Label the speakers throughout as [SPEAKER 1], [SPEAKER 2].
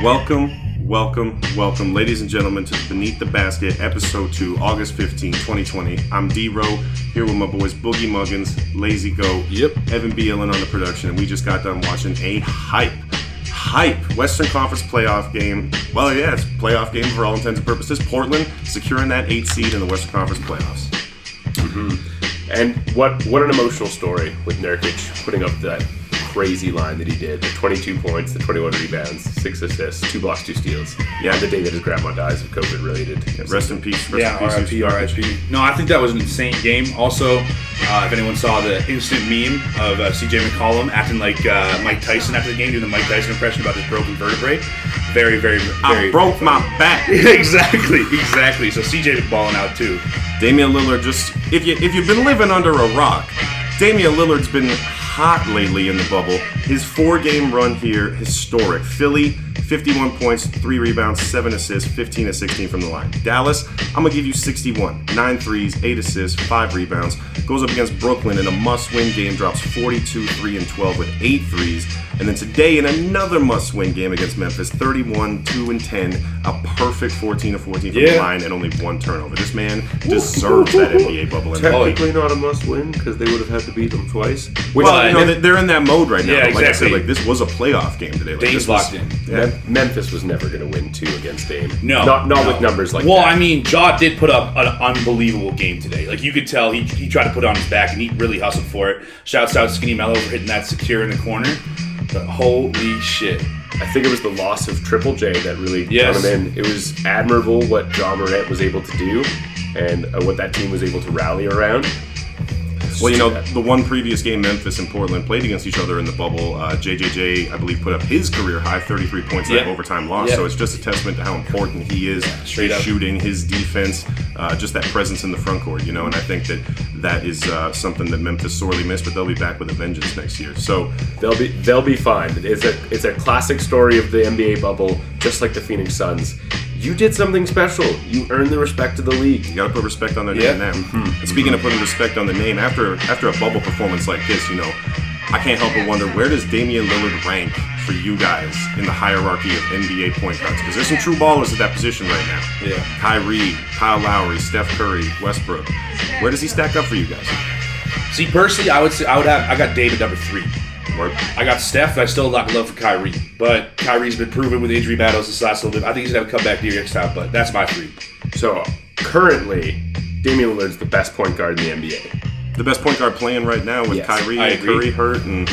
[SPEAKER 1] Welcome, ladies and gentlemen, to Beneath the Basket, Episode 2, August 15, 2020. I'm D-Ro, here with my boys Boogie Muggins, Lazy Goat, Evan B. Allen on the production, and we just got done watching a hype Western Conference playoff game. Well, yeah, it's a playoff game for all intents and purposes. Portland securing that 8th seed in the Western Conference playoffs.
[SPEAKER 2] Mm-hmm. And what an emotional story with Nurkic putting up that crazy line that he did. The 22 points, the 21 rebounds, 6 assists, 2 blocks, 2 steals. Yeah, the day that his grandma dies of COVID related.
[SPEAKER 1] Yeah, rest in peace.
[SPEAKER 3] R.I.P. No, I think that was an insane game. Also, if anyone saw the instant meme of CJ McCollum acting like Mike Tyson after the game, doing the Mike Tyson impression about his broken vertebrae. Very
[SPEAKER 1] I broke my back.
[SPEAKER 3] Exactly. So CJ is balling out too.
[SPEAKER 1] Damian Lillard, just if you've been living under a rock, Damian Lillard's been hot lately in the bubble. His 4-game run here, historic. Philly, 51 points, 3 rebounds, 7 assists, 15 of 16 from the line. Dallas, I'm going to give you 61. 9 threes, 8 assists, 5 rebounds. Goes up against Brooklyn in a must-win game, drops 42, 3, and 12 with 8 threes. And then today in another must-win game against Memphis, 31, 2, and 10. A perfect 14 of 14 from the line and only 1 turnover. This man deserves that NBA bubble.
[SPEAKER 2] Technically not a must-win because they would have had to beat them twice.
[SPEAKER 1] They're in that mode right now.
[SPEAKER 3] Yeah,
[SPEAKER 1] like
[SPEAKER 3] exactly.
[SPEAKER 1] I said, this was a playoff game today.
[SPEAKER 3] Dame's locked in.
[SPEAKER 1] Yeah.
[SPEAKER 2] Memphis was never going to win 2 against Dame.
[SPEAKER 3] No.
[SPEAKER 2] Not with numbers like that.
[SPEAKER 3] Well, I mean, Ja did put up an unbelievable game today. Like, you could tell he tried to put it on his back, and he really hustled for it. Shouts out Skinny Mello for hitting that secure in the corner. But holy shit.
[SPEAKER 2] I think it was the loss of Triple J that really got him in. It was admirable what Ja Morant was able to do and what that team was able to rally around.
[SPEAKER 1] Well, the one previous game, Memphis and Portland played against each other in the bubble. JJJ, I believe, put up his career high 33 points in that overtime loss. So it's just a testament to how important he is. His shooting, his defense, just that presence in the front court, And I think that is something that Memphis sorely missed, but they'll be back with a vengeance next year. So
[SPEAKER 2] they'll be fine. It's a classic story of the NBA bubble, just like the Phoenix Suns. You did something special. You earned the respect of the league.
[SPEAKER 1] You got to put respect on their name now. Mm-hmm. And speaking of putting respect on the name, after a bubble performance like this, I can't help but wonder, where does Damian Lillard rank for you guys in the hierarchy of NBA point guards? Because there's some true ballers at that position right now.
[SPEAKER 3] Yeah.
[SPEAKER 1] Kyrie, Kyle Lowry, Steph Curry, Westbrook. Where does he stack up for you guys?
[SPEAKER 3] See, personally, I got Dame at number 3. I got Steph, and I still have love for Kyrie. But Kyrie's been proven with injury battles this last little bit. I think he's going to have a comeback next time, but that's my 3.
[SPEAKER 2] So, currently, Damian Lillard's the best point guard in the NBA.
[SPEAKER 1] The best point guard playing right now with Kyrie and Curry hurt and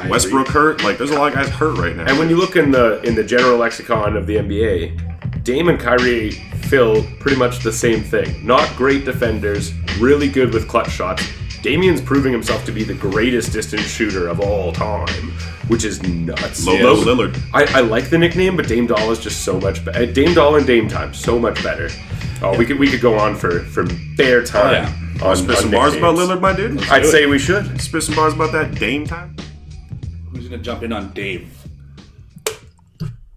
[SPEAKER 1] Westbrook hurt. Like, there's a lot of guys hurt right now.
[SPEAKER 2] And when you look in the general lexicon of the NBA, Dame and Kyrie fill pretty much the same thing. Not great defenders, really good with clutch shots. Damian's proving himself to be the greatest distance shooter of all time, which is nuts.
[SPEAKER 1] Low Lillard.
[SPEAKER 2] I like the nickname, but Dame Doll is just so much better. Dame Doll and Dame Time, so much better. Oh, we could go on for bare time.
[SPEAKER 1] Spit some bars about Lillard, my dude?
[SPEAKER 2] I'd say we should.
[SPEAKER 1] Spit some bars about that Dame Time?
[SPEAKER 3] Who's going to jump in on Dave?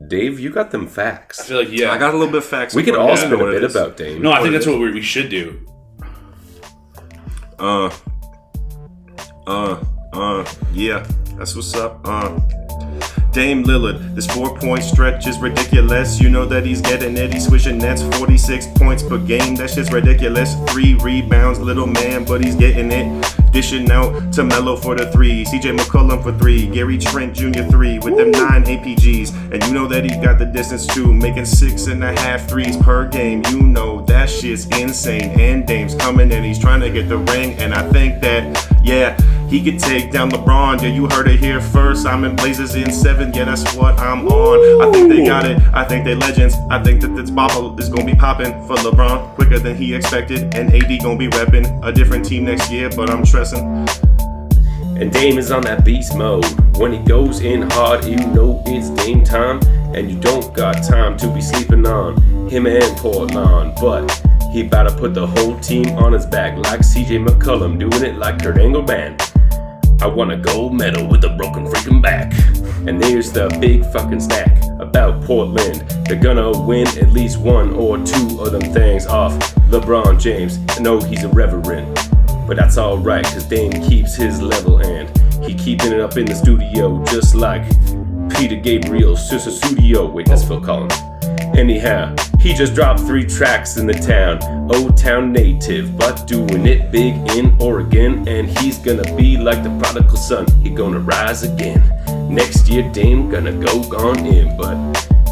[SPEAKER 2] Dave, you got them facts.
[SPEAKER 3] I feel like,
[SPEAKER 1] I got a little bit of facts.
[SPEAKER 2] We could all spit a bit about Dame.
[SPEAKER 3] No, I think that's what we should do.
[SPEAKER 1] Yeah, that's what's up. Dame Lillard, this 4-point stretch is ridiculous. You know that he's getting it. He's swishing nets, 46 points per game. That shit's ridiculous. 3 rebounds, little man, but he's getting it. Dishing out to Melo for the 3. CJ McCollum for 3. Gary Trent Jr. 3 with them 9 APGs. And you know that he got the distance too, making 6.5 threes per game. You know that shit's insane. And Dame's coming and he's trying to get the ring. And I think that, he could take down LeBron. Yeah, you heard it here first. I'm in Blazers in 7. Yeah, that's what I'm on. I think they got it. I think they legends. I think that this bobble is going to be popping for LeBron quicker than he expected. And AD going to be repping a different team next year, but I'm stressing.
[SPEAKER 2] And Dame is on that beast mode. When he goes in hard, you know it's Dame time. And you don't got time to be sleeping on him and Portland. But he about to put the whole team on his back like CJ McCollum, doing it like Kurt Angle Band. I want a gold medal with a broken freaking back. And there's the big fucking stack about Portland. They're gonna win at least 1 or 2 of them things off LeBron James. I know he's irreverent, but that's alright, cause Dame keeps his level and he keeping it up in the studio just like Peter Gabriel, Susa Studio. Wait, that's Phil Collins. Anyhow, he just dropped 3 tracks in the town. O-Town native, but doing it big in Oregon. And he's gonna be like the prodigal son, he gonna rise again. Next year, Dame gonna go gone in, but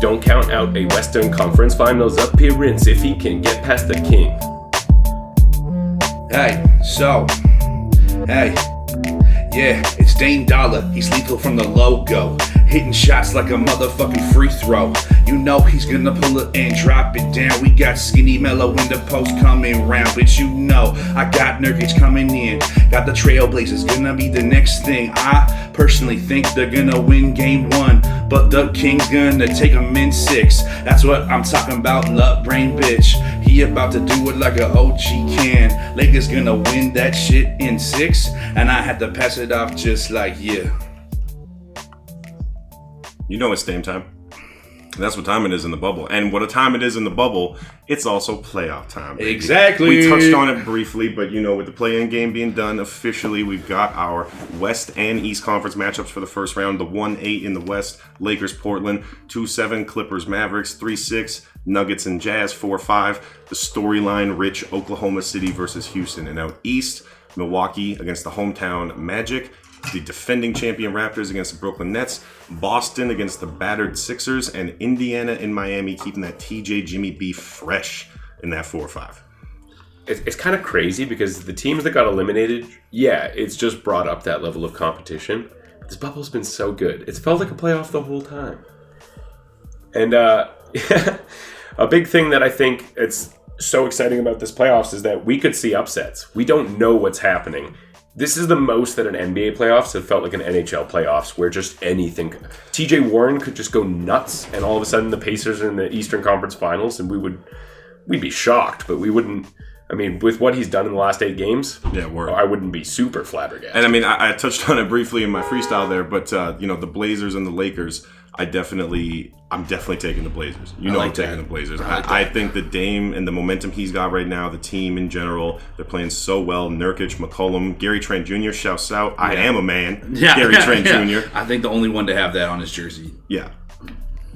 [SPEAKER 2] don't count out a Western Conference Finals appearance if he can get past the king.
[SPEAKER 3] Hey, yeah, it's Dame Dollar. He's lethal from the logo, hitting shots like a motherfucking free throw. You know he's gonna pull it and drop it down. We got Skinny Mellow in the post coming round, but you know I got Nurkic coming in. Got the Trailblazers gonna be the next thing. I personally think they're gonna win game 1, but the King's gonna take them in 6. That's what I'm talking about, love brain bitch. He about to do it like a OG can. Lakers gonna win that shit in 6, and I had to pass it off just like, yeah.
[SPEAKER 1] You know it's Dame time. That's what time it is in the bubble. And what a time it is in the bubble, it's also playoff time. Baby.
[SPEAKER 3] Exactly.
[SPEAKER 1] We touched on it briefly, but with the play-in game being done officially, we've got our West and East Conference matchups for the first round. The 1-8 in the West, Lakers, Portland. 2-7, Clippers, Mavericks. 3-6, Nuggets and Jazz. 4-5, the storyline-rich Oklahoma City versus Houston. And out East, Milwaukee against the hometown Magic. The defending champion Raptors against the Brooklyn Nets, Boston against the battered Sixers, and Indiana in Miami keeping that TJ Jimmy B fresh in that 4-5.
[SPEAKER 2] It's kind of crazy because the teams that got eliminated, it's just brought up that level of competition. This bubble's been so good. It's felt like a playoff the whole time. And a big thing that I think it's so exciting about this playoffs is that we could see upsets. We don't know what's happening. This is the most that an NBA playoffs have felt like an NHL playoffs, where just anything. TJ Warren could just go nuts, and all of a sudden the Pacers are in the Eastern Conference Finals, and we'd be shocked, but we wouldn't. I mean, with what he's done in the last 8 games, I wouldn't be super flabbergasted.
[SPEAKER 1] And I mean, I touched on it briefly in my freestyle there, but the Blazers and the Lakers, I'm definitely taking the Blazers. I'm taking the Blazers. I think the Dame and the momentum he's got right now, the team in general, they're playing so well. Nurkic, McCollum, Gary Trent Jr. shouts out, I am a man. Gary Trent Jr.
[SPEAKER 3] I think the only one to have that on his jersey.
[SPEAKER 1] Yeah.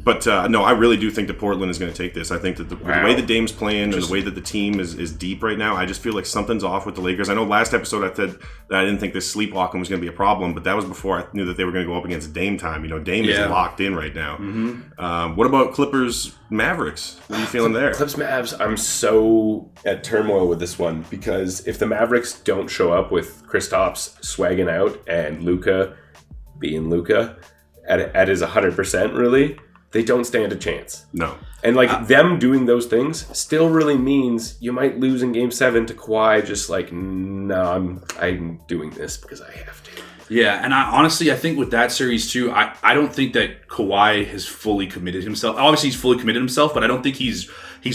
[SPEAKER 1] But no, I really do think that Portland is going to take this. I think that the way the Dame's playing and the way that the team is deep right now, I just feel like something's off with the Lakers. I know last episode I said that I didn't think this sleepwalking was going to be a problem, but that was before I knew that they were going to go up against Dame time. Dame is locked in right now. Mm-hmm. What about Clippers Mavericks? What are you feeling there?
[SPEAKER 2] Clips Mavs, I'm so at turmoil with this one because if the Mavericks don't show up with Kristaps swagging out and Luka being Luka at his 100% really, they don't stand a chance.
[SPEAKER 1] No.
[SPEAKER 2] And them doing those things still really means you might lose in Game 7 to Kawhi just no, I'm doing this because I have to.
[SPEAKER 3] Yeah, and I think with that series too, I don't think that Kawhi has fully committed himself. Obviously, he's fully committed himself, but I don't think he's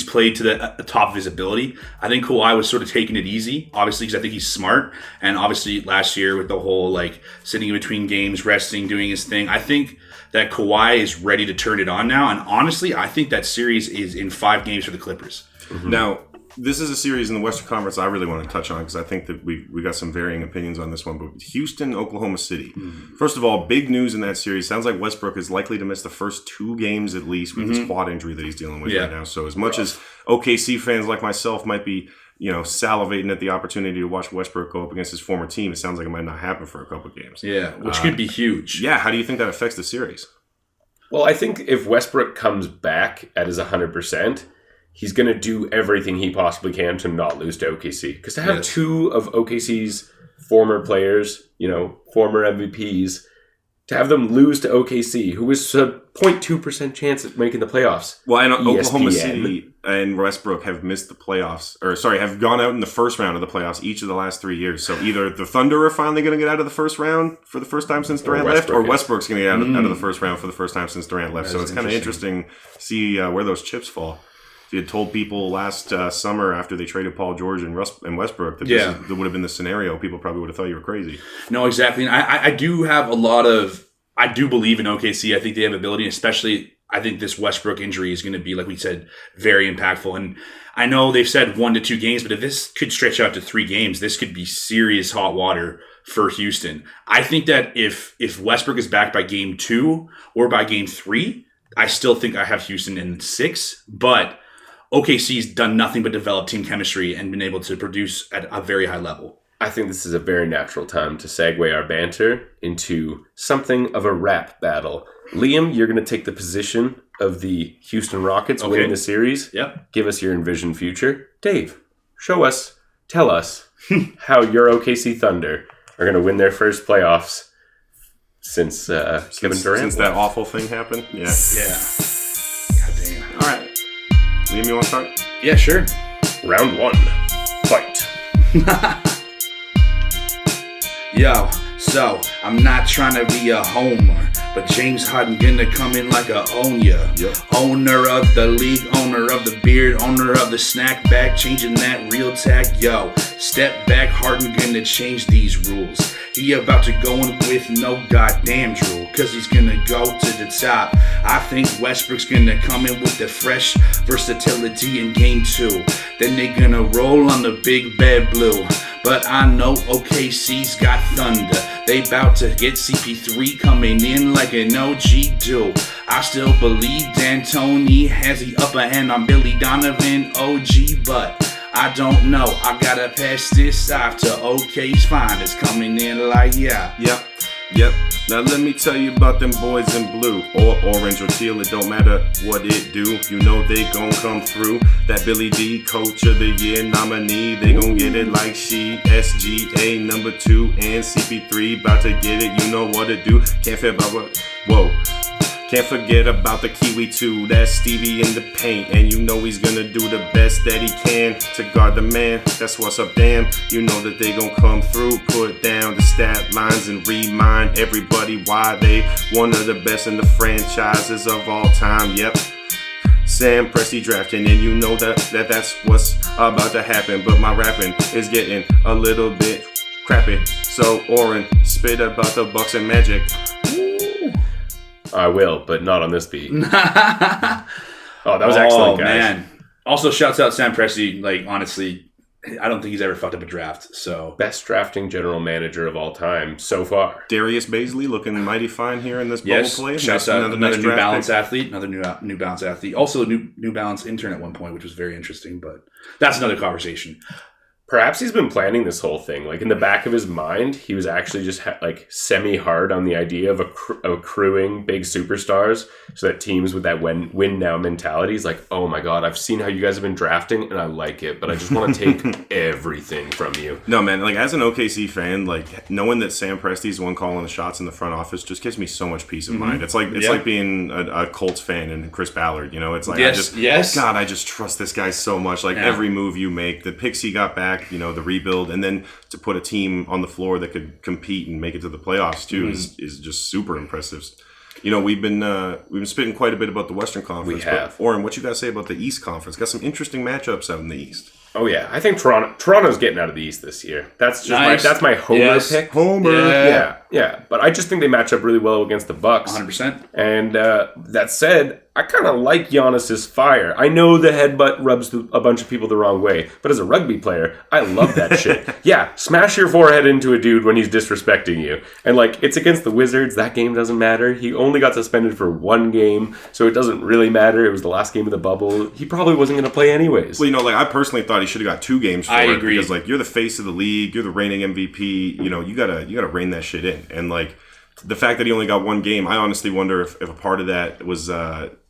[SPEAKER 3] played to the top of his ability. I think Kawhi was sort of taking it easy, obviously, because I think he's smart. And obviously, last year with the whole sitting in between games, resting, doing his thing, I think that Kawhi is ready to turn it on now. And honestly, I think that series is in 5 games for the Clippers.
[SPEAKER 1] Mm-hmm. Now, this is a series in the Western Conference I really want to touch on because I think that we got some varying opinions on this one. But Houston, Oklahoma City. Mm-hmm. First of all, big news in that series. Sounds like Westbrook is likely to miss the first 2 games at least with his quad injury that he's dealing with right now. So as much as OKC fans like myself might be salivating at the opportunity to watch Westbrook go up against his former team, it sounds like it might not happen for a couple of games.
[SPEAKER 3] Yeah, which could be huge.
[SPEAKER 1] Yeah, how do you think that affects the series?
[SPEAKER 2] Well, I think if Westbrook comes back at his 100%, he's going to do everything he possibly can to not lose to OKC. Because to have 2 of OKC's former players, former MVPs, to have them lose to OKC, who was a 0.2% chance at making the playoffs.
[SPEAKER 1] Well, and Oklahoma City and Westbrook have missed the playoffs, have gone out in the first round of the playoffs each of the last 3 years. So either the Thunder are finally going to get out of the first round for the first time since Durant left, or Westbrook's going to get out of the first round for the first time since Durant left. So it's kind of interesting to see where those chips fall. If you had told people last summer after they traded Paul George and Westbrook that that would have been the scenario, people probably would have thought you were crazy.
[SPEAKER 3] No, exactly. And I do have I do believe in OKC. I think they have ability, especially I think this Westbrook injury is going to be, like we said, very impactful. And I know they've said 1 to 2 games, but if this could stretch out to 3 games, this could be serious hot water for Houston. I think that if Westbrook is back by game 2 or by game 3, I still think I have Houston in 6. But OKC's done nothing but develop team chemistry and been able to produce at a very high level.
[SPEAKER 2] I think this is a very natural time to segue our banter into something of a rap battle. Liam, you're going to take the position of the Houston Rockets winning the series.
[SPEAKER 3] Yep.
[SPEAKER 2] Give us your envisioned future. Dave, tell us how your OKC Thunder are going to win their first playoffs since Kevin Durant.
[SPEAKER 1] Since that awful thing happened? Yeah.
[SPEAKER 3] Yeah. God damn.
[SPEAKER 1] All right. Liam, you want to start?
[SPEAKER 3] Yeah, sure.
[SPEAKER 2] Round 1. Fight.
[SPEAKER 3] Yo, so I'm not trying to be a homer, but James Harden gonna come in like a Onya.
[SPEAKER 1] Yep.
[SPEAKER 3] Owner of the league, owner of the beard, owner of the snack bag, changing that real tag. Yo, step back, Harden gonna change these rules. He about to go in with no goddamn drool, cause he's gonna go to the top. I think Westbrook's gonna come in with the fresh versatility in game 2. Then they gonna roll on the big bad blue. But I know OKC's got thunder. They bout to get CP3 coming in like an OG do. I still believe D'Antoni has the upper hand on Billy Donovan OG, but I don't know. I gotta pass this off to OK's finest coming in like
[SPEAKER 1] Yep. Now let me tell you about them boys in blue or orange or teal. It don't matter what it do. You know they gon' come through. That Billy D, Coach of the Year nominee. They gon' get it like she. SGA number 2 and CP3 about to get it. You know what to do. Can't forget about what. Whoa. Can't forget about the Kiwi too. That's Stevie in the paint, and you know he's gonna do the best that he can to guard the man. That's what's up, damn. You know that they gon' come through, put down the stat lines and remind everybody why they one of the best in the franchises of all time. Yep. Sam Presti drafting, and you know that's what's about to happen. But my rapping is getting a little bit crappy. So Oren, spit about the Bucks and Magic.
[SPEAKER 2] I will, but not on this beat. Oh, that was excellent, guys. Man.
[SPEAKER 3] Also, shouts out Sam Presti. Like, honestly, I don't think he's ever fucked up a draft. So
[SPEAKER 2] best drafting general manager of all time so far.
[SPEAKER 1] Darius Baisley looking mighty fine here in this bubble play.
[SPEAKER 3] Shouts out another New Balance athlete. Another New Balance athlete. Also a New Balance intern at one point, which was very interesting. But that's another conversation.
[SPEAKER 2] Perhaps he's been planning this whole thing. Like, in the back of his mind, he was actually just semi-hard on the idea of accruing big superstars so that teams with that win now mentality is like, oh my God, I've seen how you guys have been drafting and I like it, but I just want to take everything from you.
[SPEAKER 1] No, man, like as an OKC fan, like knowing that Sam Presti's the one calling the shots in the front office just gives me so much peace of mind. It's like being a Colts fan and Chris Ballard, you know? It's like, God, I just trust this guy so much. Like every move you make, the picks he got back, you know, the rebuild, and then to put a team on the floor that could compete and make it to the playoffs too is just super impressive. You know, we've been spitting quite a bit about the Western Conference.
[SPEAKER 2] We have.
[SPEAKER 1] But Oren, what you got to say about the East Conference? Got some interesting matchups out in the East.
[SPEAKER 2] Oh yeah, I think Toronto's getting out of the East this year. That's just my homer pick.
[SPEAKER 1] Homer.
[SPEAKER 2] Yeah. But I just think they match up really well against the Bucks.
[SPEAKER 3] 100%.
[SPEAKER 2] And that said, I kind of like Giannis's fire. I know the headbutt rubs a bunch of people the wrong way, but as a rugby player, I love that shit. Yeah, smash your forehead into a dude when he's disrespecting you. And like, it's against the Wizards. That game doesn't matter. He only got suspended for 1 game, so it doesn't really matter. It was the last game of the bubble. He probably wasn't going to play anyways.
[SPEAKER 1] Well, you know, like I personally thought he should have got 2 games for
[SPEAKER 3] I
[SPEAKER 1] it
[SPEAKER 3] agree.
[SPEAKER 1] because like you're the face of the league, you're the reigning MVP. You know, you gotta rein that shit in. And like the fact that he only got 1 game, I honestly wonder if a part of that was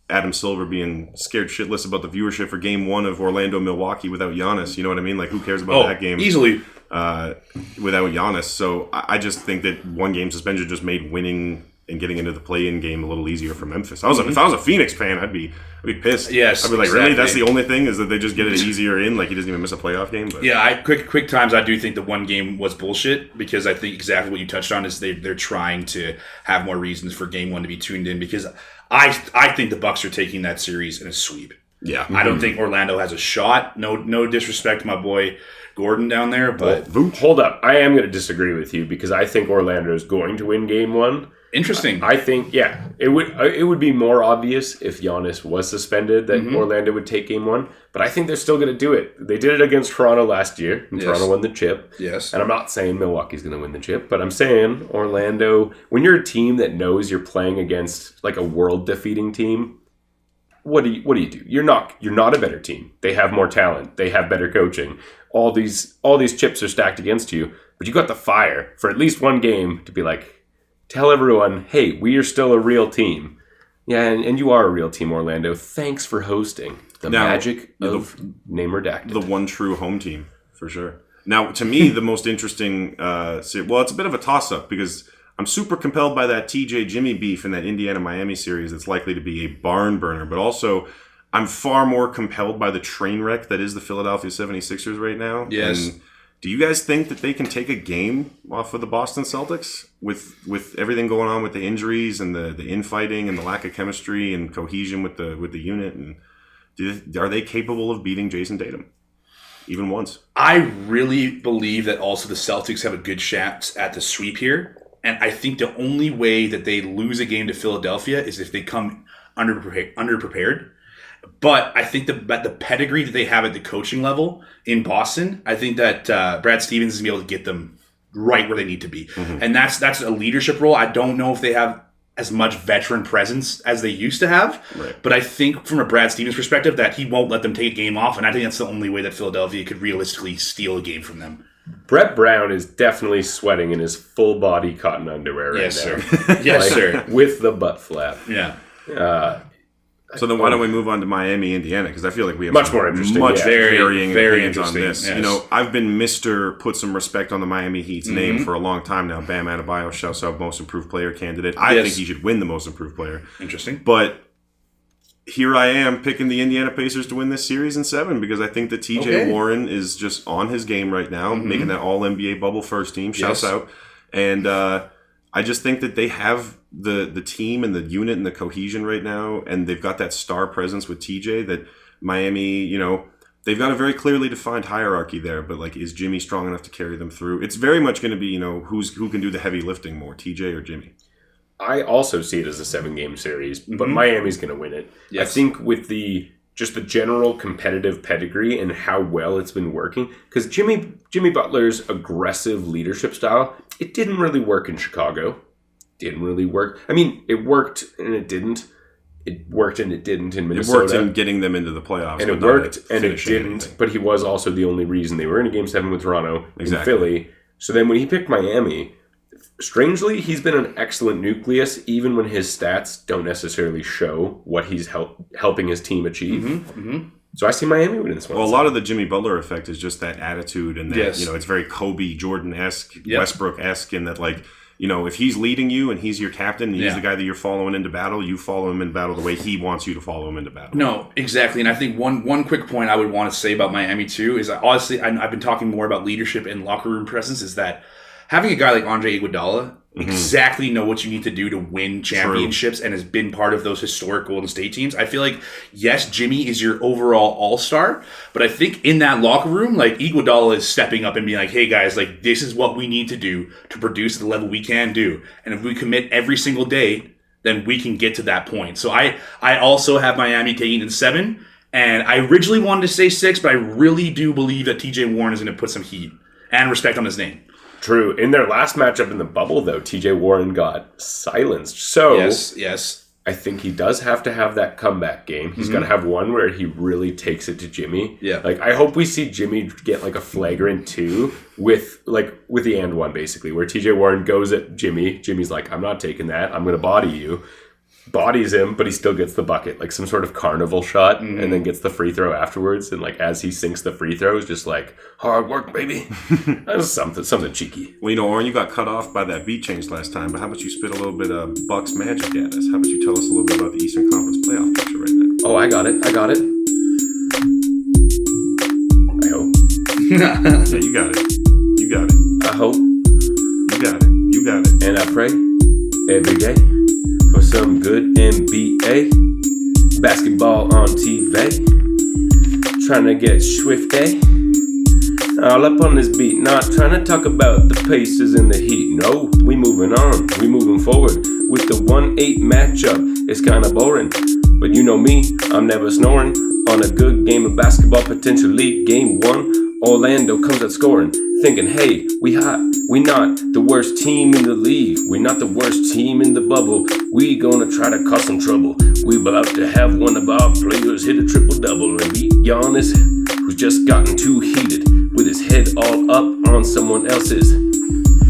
[SPEAKER 1] Adam Silver being scared shitless about the viewership for Game 1 of Orlando-Milwaukee without Giannis. You know what I mean? Like, who cares about that game?
[SPEAKER 3] Easily.
[SPEAKER 1] Without Giannis. So I just think that 1 game suspension just made winning and getting into the play-in game a little easier for Memphis. If I was a Phoenix fan, I'd be pissed.
[SPEAKER 3] Yes,
[SPEAKER 1] I'd be like,
[SPEAKER 3] exactly.
[SPEAKER 1] really? That's the only thing is that they just get it easier in? Like, he doesn't even miss a playoff game? But.
[SPEAKER 3] Yeah, quick times, I do think the 1 game was bullshit because I think exactly what you touched on is they're trying to have more reasons for Game 1 to be tuned in because I think the Bucks are taking that series in a sweep.
[SPEAKER 1] Yeah.
[SPEAKER 3] I don't think Orlando has a shot. No disrespect to my boy Gordon down there, but
[SPEAKER 2] Hold up. I am going to disagree with you because I think Orlando is going to win game 1.
[SPEAKER 3] interesting.
[SPEAKER 2] I think, it would be more obvious if Giannis was suspended that Orlando would take game 1, but I think they're still going to do it. They did it against Toronto last year, and Toronto won the chip.
[SPEAKER 3] Yes.
[SPEAKER 2] And I'm not saying Milwaukee's going to win the chip, but I'm saying Orlando, when you're a team that knows you're playing against like a world-defeating team, what do you do? You're not a better team. They have more talent. They have better coaching. All these chips are stacked against you, but you got the fire for at least one game to be like, tell everyone, hey, we are still a real team. Yeah, and you are a real team, Orlando. Thanks for hosting the magic of Name Redacted.
[SPEAKER 1] The one true home team, for sure. Now, to me, the most interesting, it's a bit of a toss-up because I'm super compelled by that TJ Jimmy beef in that Indiana-Miami series. It's likely to be a barn burner, but also I'm far more compelled by the train wreck that is the Philadelphia 76ers right now.
[SPEAKER 3] Yes.
[SPEAKER 1] And do you guys think that they can take a game off of the Boston Celtics with everything going on with the injuries and the infighting and the lack of chemistry and cohesion with the unit? And are they capable of beating Jason Tatum even once?
[SPEAKER 3] I really believe that also the Celtics have a good shot at the sweep here. And I think the only way that they lose a game to Philadelphia is if they come underprepared. But I think the pedigree that they have at the coaching level in Boston, I think that Brad Stevens is going to be able to get them right where they need to be. Mm-hmm. And that's a leadership role. I don't know if they have as much veteran presence as they used to have.
[SPEAKER 1] Right.
[SPEAKER 3] But I think from a Brad Stevens perspective that he won't let them take a game off. And I think that's the only way that Philadelphia could realistically steal a game from them.
[SPEAKER 2] Brett Brown is definitely sweating in his full body cotton underwear right now.
[SPEAKER 3] Sir. Yes, sir.
[SPEAKER 2] With the butt flap.
[SPEAKER 3] Yeah.
[SPEAKER 1] So then why don't we move on to Miami, Indiana? Because I feel like we have
[SPEAKER 2] much more interesting,
[SPEAKER 1] varying
[SPEAKER 3] very
[SPEAKER 1] opinions on this.
[SPEAKER 3] Yes.
[SPEAKER 1] You know, I've been Mr. Put some respect on the Miami Heat's name for a long time now. Bam Adebayo, shouts out most improved player candidate. I think he should win the most improved player.
[SPEAKER 3] Interesting.
[SPEAKER 1] But here I am picking the Indiana Pacers to win this series in 7 because I think that TJ Warren is just on his game right now, making that All-NBA bubble first team. Shouts out. And I just think that they have the team and the unit and the cohesion right now, and they've got that star presence with TJ that Miami, you know, they've got a very clearly defined hierarchy there, but like, is Jimmy strong enough to carry them through? It's very much going to be, you know, who can do the heavy lifting more, TJ or Jimmy?
[SPEAKER 2] I also see it as a 7-game series, but Miami's going to win it. Yes. I think with the general competitive pedigree and how well it's been working, because Jimmy Butler's aggressive leadership style, it didn't really work in Chicago. Didn't really work. I mean, it worked and it didn't. It worked and it didn't in Minnesota.
[SPEAKER 1] It worked in getting them into the playoffs.
[SPEAKER 2] And it worked and it didn't. Anything. But he was also the only reason they were in a Game 7 with Toronto in Philly. So then when he picked Miami, strangely, he's been an excellent nucleus, even when his stats don't necessarily show what he's helping his team achieve. So I see Miami winning this one.
[SPEAKER 1] Well, a lot of the Jimmy Butler effect is just that attitude and that, you know, it's very Kobe Jordan-esque, Westbrook-esque, in that, like, you know, if he's leading you and he's your captain and he's the guy that you're following into battle, you follow him in battle the way he wants you to follow him into battle.
[SPEAKER 3] No, exactly. And I think one quick point I would want to say about Miami, too, is honestly, I've been talking more about leadership and locker room presence, is that having a guy like Andre Iguodala exactly know what you need to do to win championships and has been part of those historic Golden State teams. I feel like, yes, Jimmy is your overall all-star, but I think in that locker room, like, Iguodala is stepping up and being like, hey, guys, like, this is what we need to do to produce at the level we can do. And if we commit every single day, then we can get to that point. So I also have Miami taking in 7, and I originally wanted to say 6, but I really do believe that TJ Warren is going to put some heat and respect on his name.
[SPEAKER 2] True. In their last matchup in the bubble, though, TJ Warren got silenced. So
[SPEAKER 3] yes.
[SPEAKER 2] I think he does have to have that comeback game. He's got to have one where he really takes it to Jimmy.
[SPEAKER 3] Yeah.
[SPEAKER 2] Like, I hope we see Jimmy get like a flagrant 2 with the and one, basically, where TJ Warren goes at Jimmy. Jimmy's like, I'm not taking that. I'm going to body you. Bodies him, but he still gets the bucket, like some sort of carnival shot, and then gets the free throw afterwards. And like, as he sinks the free throws, just like, hard work, baby. That's something cheeky.
[SPEAKER 1] Well, you know, Oren, you got cut off by that beat change last time, but how about you spit a little bit of Bucks magic at us? How about you tell us a little bit about the Eastern Conference playoff picture right now?
[SPEAKER 2] Oh, I got it. I hope.
[SPEAKER 1] Yeah, you got it.
[SPEAKER 2] I hope.
[SPEAKER 1] You got it.
[SPEAKER 2] And I pray every day for some good NBA. Basketball on TV. Trying to get swifty. All up on this beat. Not trying to talk about the Pacers and the Heat. No, we moving on. We moving forward. With the 1-8 matchup, it's kinda boring. But you know me, I'm never snoring. On a good game of basketball, potentially game 1, Orlando comes out scoring. Thinking, hey, we hot. We not the worst team in the league. We not the worst team in the bubble. We gonna try to cause some trouble. We about to have one of our players hit a triple-double and beat Giannis, who's just gotten too heated with his head all up on someone else's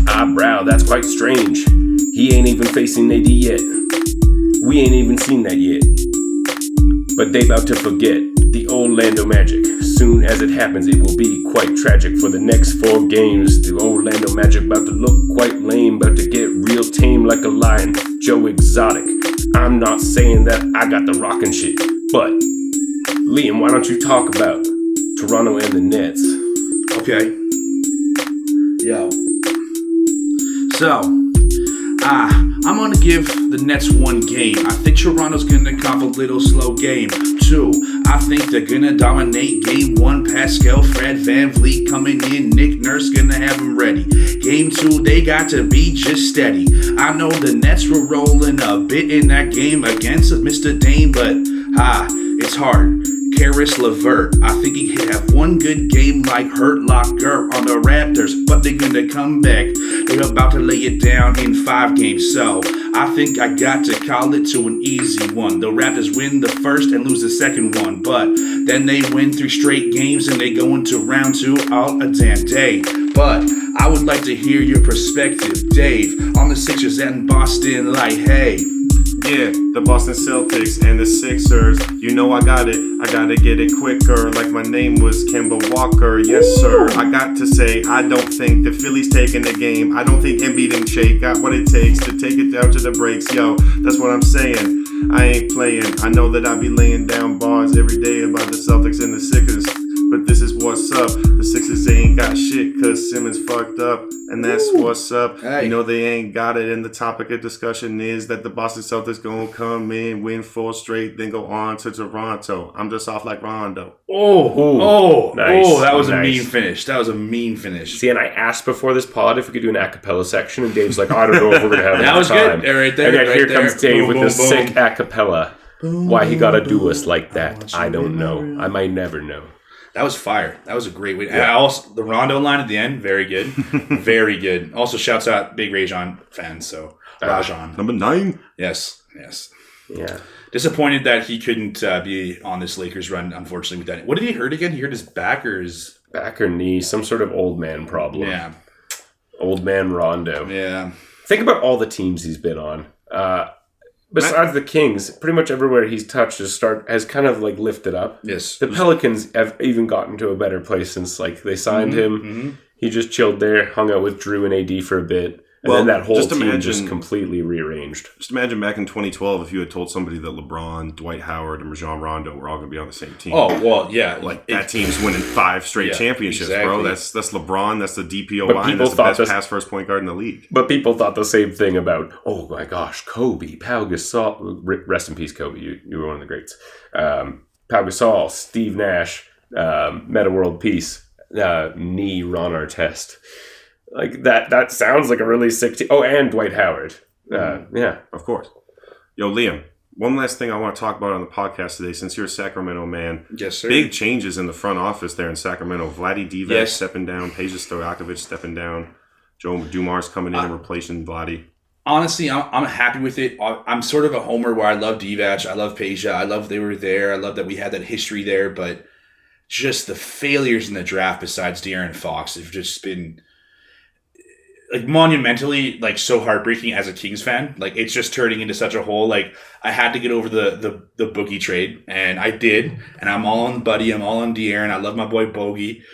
[SPEAKER 2] eyebrow. That's quite strange. He ain't even facing AD yet. We ain't even seen that yet. But they about to forget the Orlando Magic. Soon as it happens, it will be quite tragic. For the next 4 games, the Orlando Magic about to look quite lame, about to get real tame like a lion. Joe Exotic. I'm not saying that I got the rockin' shit, but Liam, why don't you talk about Toronto and the Nets?
[SPEAKER 3] Okay. Yo. So, I'm going to give the Nets 1 game. I think Toronto's going to have a little slow game. 2, I think they're going to dominate game 1. Pascal, Fred, Van Vliet coming in. Nick Nurse going to have them ready. Game 2, they got to be just steady. I know the Nets were rolling a bit in that game against Mr. Dame, but it's hard. Karis LeVert, I think he could have 1 good game like Hurt Locker on the Raptors, but they're gonna come back. They're about to lay it down in 5 games, so I think I got to call it to an easy one. The Raptors win the first and lose the second one, but then they win 3 straight games and they go into round 2 all a damn day. But I would like to hear your perspective, Dave, on the Sixers and Boston, like, hey.
[SPEAKER 1] Yeah, the Boston Celtics and the Sixers. You know I got it. I gotta get it quicker. Like my name was Kemba Walker. Yes, sir. I got to say, I don't think the Phillies taking the game. I don't think Embiid and Shake got what it takes to take it down to the breaks. Yo, that's what I'm saying. I ain't playing. I know that I be laying down bars every day about the Celtics and the Sixers. But this is what's up. The Sixers, they ain't got shit cause Simmons fucked up. And that's what's up.
[SPEAKER 3] Hey.
[SPEAKER 1] You know they ain't got it. And the topic of discussion is that the Boston Celtics gonna come in, win 4 straight, then go on to Toronto. I'm just off like Rondo.
[SPEAKER 2] Nice.
[SPEAKER 3] That was a
[SPEAKER 2] Nice.
[SPEAKER 3] mean finish. That was a mean finish.
[SPEAKER 2] See, and I asked before this pod if we could do an a cappella section, and Dave's like, I don't know if we're going to have
[SPEAKER 3] That
[SPEAKER 2] enough
[SPEAKER 3] was
[SPEAKER 2] time.
[SPEAKER 3] good. Right there,
[SPEAKER 2] and then
[SPEAKER 3] right
[SPEAKER 2] here
[SPEAKER 3] there.
[SPEAKER 2] comes Dave
[SPEAKER 3] Boom,
[SPEAKER 2] with the
[SPEAKER 3] boom, boom.
[SPEAKER 2] sick a cappella. Why he got to do us like that, I don't know. I might never know.
[SPEAKER 3] That was fire. That was a great way.
[SPEAKER 2] Yeah.
[SPEAKER 3] And also, the Rondo line at the end, very good. Very good. Also, shouts out big Rajon fans. So, Rajon.
[SPEAKER 1] Number 9.
[SPEAKER 3] Yes.
[SPEAKER 2] Yeah.
[SPEAKER 3] Disappointed that he couldn't be on this Lakers run, unfortunately, with that. What did he hurt again? He hurt his back or his...
[SPEAKER 2] Back or knee, some sort of old man problem.
[SPEAKER 3] Yeah.
[SPEAKER 2] Old man Rondo.
[SPEAKER 3] Yeah.
[SPEAKER 2] Think about all the teams he's been on. Besides the Kings, pretty much everywhere he's touched has kind of like lifted up.
[SPEAKER 3] Yes.
[SPEAKER 2] The Pelicans have even gotten to a better place since like they signed him.
[SPEAKER 3] Mm-hmm.
[SPEAKER 2] He just chilled there, hung out with Drew and AD for a bit, and then that whole team just completely rearranged.
[SPEAKER 1] Just imagine back in 2012 if you had told somebody that LeBron, Dwight Howard, and Rajon Rondo were all going to be on the same team.
[SPEAKER 3] Oh, well, yeah.
[SPEAKER 1] Like that team's winning 5 straight championships, bro. That's LeBron. That's the DPOY. That's the best pass first point guard in the league.
[SPEAKER 2] But people thought the same thing about, oh my gosh, Kobe, Pau Gasol. Rest in peace, Kobe. You were one of the greats. Pau Gasol, Steve Nash, Meta World Peace, knee Ron Artest. Like that sounds like a really sick team. Oh, and Dwight Howard. Yeah.
[SPEAKER 1] Of course. Yo, Liam, one last thing I want to talk about on the podcast today, since you're a Sacramento man.
[SPEAKER 3] Yes, sir.
[SPEAKER 1] Big changes in the front office there in Sacramento. Vlade Divac stepping down, Peja Stojakovic stepping down, Joe Dumars coming in and replacing Vlade.
[SPEAKER 3] Honestly, I'm happy with it. I'm sort of a homer where I love Divac. I love Peja. I love they were there. I love that we had that history there. But just the failures in the draft besides De'Aaron Fox have just been... like monumentally, like so heartbreaking as a Kings fan. Like it's just turning into such a hole. Like I had to get over the Boogie trade, and I did. And I'm all on Buddy. I'm all on De'Aaron. I love my boy Bogey.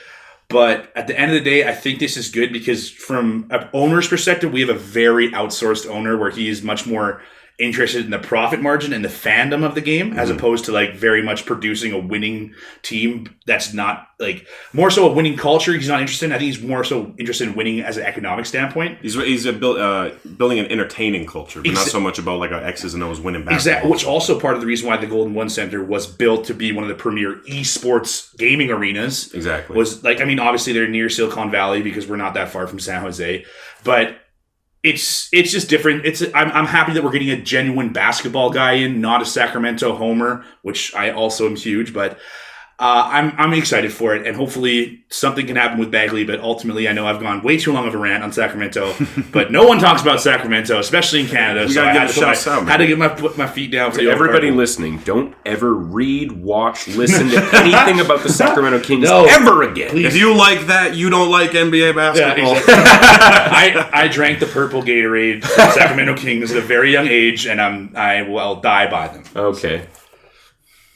[SPEAKER 3] But at the end of the day, I think this is good because from an owner's perspective, we have a very outsourced owner where he is much more interested in the profit margin and the fandom of the game, as opposed to like very much producing a winning team that's not like more so a winning culture. He's not interested in. I think he's more so interested in winning as an economic standpoint.
[SPEAKER 1] He's building an entertaining culture, but not so much about like our X's and O's winning basketball.
[SPEAKER 3] Exactly, which also part of the reason why the Golden One Center was built to be one of the premier esports gaming arenas.
[SPEAKER 1] Exactly.
[SPEAKER 3] Was like, I mean, obviously they're near Silicon Valley because we're not that far from San Jose, but it's just different. I'm happy that we're getting a genuine basketball guy in, not a Sacramento homer, which I also am huge, but I'm excited for it, and hopefully something can happen with Bagley. But ultimately, I know I've gone way too long of a rant on Sacramento, but no one talks about Sacramento, especially in Canada. So I had to get my feet down. For
[SPEAKER 2] everybody listening, don't ever read, watch, listen to anything about the Sacramento Kings ever again.
[SPEAKER 1] Please. If you like that, you don't like NBA basketball.
[SPEAKER 3] Yeah, exactly. I drank the purple Gatorade from Sacramento Kings at a very young age, and I will die by them.
[SPEAKER 2] Okay.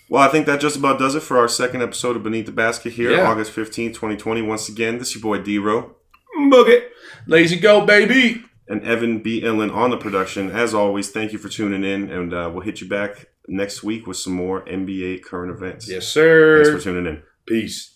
[SPEAKER 1] Well, I think that just about does it for our second episode of Beneath the Basket here,
[SPEAKER 3] Yeah.
[SPEAKER 1] August 15th, 2020. Once again, this is your boy D-Ro.
[SPEAKER 3] Boogie. Lazy go, baby.
[SPEAKER 1] And Evan B. Inland on the production. As always, thank you for tuning in, and we'll hit you back next week with some more NBA current events.
[SPEAKER 3] Yes, sir.
[SPEAKER 1] Thanks for tuning in.
[SPEAKER 3] Peace.